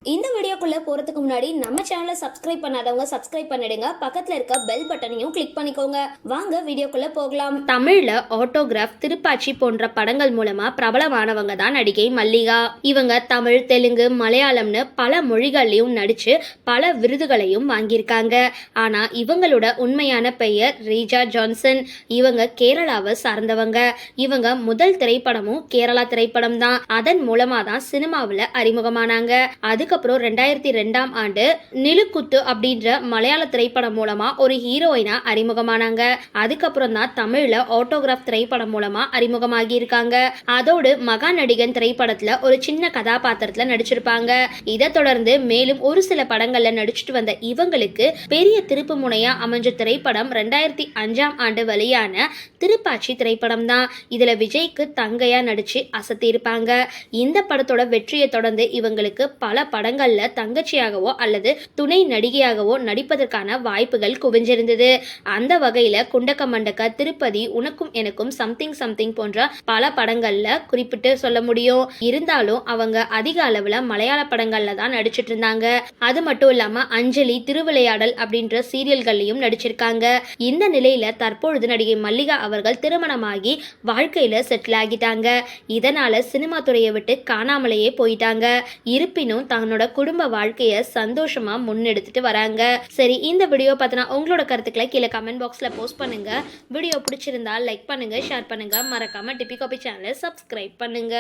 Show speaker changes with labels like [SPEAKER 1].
[SPEAKER 1] இந்த வீடியோக்குள்ள போறதுக்கு முன்னாடி நம்ம சேனலை சப்ஸ்கிரைப் பண்ணாதவங்க சப்ஸ்கிரைப் பண்ணிடுங்க, பக்கத்துல இருக்க பெல் பட்டனையும் கிளிக் பண்ணிக்கோங்க. வாங்க வீடியோக்குள்ள போகலாம்.
[SPEAKER 2] தமிழ்ல ஆட்டோகிராஃப், திருப்பாச்சி போன்ற படங்கள் மூலமா பிரபலமானவங்க தான் நடிகை மல்லிகா. இவங்க தமிழ், தெலுங்கு, மலையாளம்னு பல மொழிகள்லயும் நடிச்சு பல விருதுகளையும் வாங்கியிருக்காங்க. ஆனா இவங்களோட உண்மையான பெயர் ரீஜா ஜான்சன். இவங்க கேரளாவை சார்ந்தவங்க. இவங்க முதல் திரைப்படமும் கேரளா திரைப்படம் தான். அதன் மூலமா தான் சினிமாவில் அறிமுகமானாங்க. அதுக்கப்புறம் 2002ஆம் ஆண்டு நிலுக்குத்து அப்படின்ற மலையாள திரைப்படம் மூலமா ஒரு ஹீரோயினா அறிமுகமானாங்க. அதுக்கப்புறம் தான் தமிழ்ல ஆட்டோகிராஃப் திரைப்படம் மூலமா அறிமுகமாகி இருக்காங்க. அதோடு மகாநடிகன் திரைப்படத்துல ஒரு சின்ன கதாபாத்திரத்துல நடிச்சிருப்பாங்க. இதை தொடர்ந்து மேலும் ஒரு சில படங்கள்ல நடிச்சிட்டு வந்த இவங்களுக்கு பெரிய திருப்பு முனையா அமைஞ்ச திரைப்படம் 2005ஆம் ஆண்டு வெளியான திருப்பாச்சி திரைப்படம் தான். இதுல விஜய்க்கு தங்கையா நடிச்சு அசத்தி இருப்பாங்க. இந்த படத்தோட வெற்றியை தொடர்ந்து இவங்களுக்கு பல படங்கள்ல தங்கச்சியாகவோ அல்லது துணை நடிகையாகவோ நடிப்பதற்கான வாய்ப்புகள் குவிஞ்சிருந்தது. அந்த வகையில குண்டக்க மண்டக்க, திருப்பதி, உனக்கும் எனக்கும், சம்திங் சம்திங் போன்ற பல படங்கள்ல குறிப்பிட்டு சொல்ல முடியும். இருந்தாலும் அவங்க அதிக அளவுல மலையாள படங்கள்ல தான் நடிச்சிட்டு இருந்தாங்க. அது மட்டும் இல்லாம அஞ்சலி, திருவிளையாடல் அப்படின்ற சீரியல்கள்லயும் நடிச்சிருக்காங்க. இந்த நிலையில தற்பொழுது நடிகை மல்லிகா அவர்கள் திருமணமாகி வாழ்க்கையில செட்டில் ஆகிட்டாங்க. இதனால சினிமா துறையை விட்டு காணாமலேயே போயிட்டாங்க. இருப்பினும் தன்னோட குடும்ப வாழ்க்கையை சந்தோஷமா முன்னெடுத்துட்டு வராங்க. சரி, இந்த வீடியோ பார்த்தினா உங்களோட கருத்துக்களை கீழே கமெண்ட் பாக்ஸ்ல போஸ்ட் பண்ணுங்க. வீடியோ பிடிச்சிருந்தா லைக் பண்ணுங்க, ஷேர் பண்ணுங்க. மறக்காம டிபி காபி சேனலை சப்ஸ்கிரைப் பண்ணுங்க.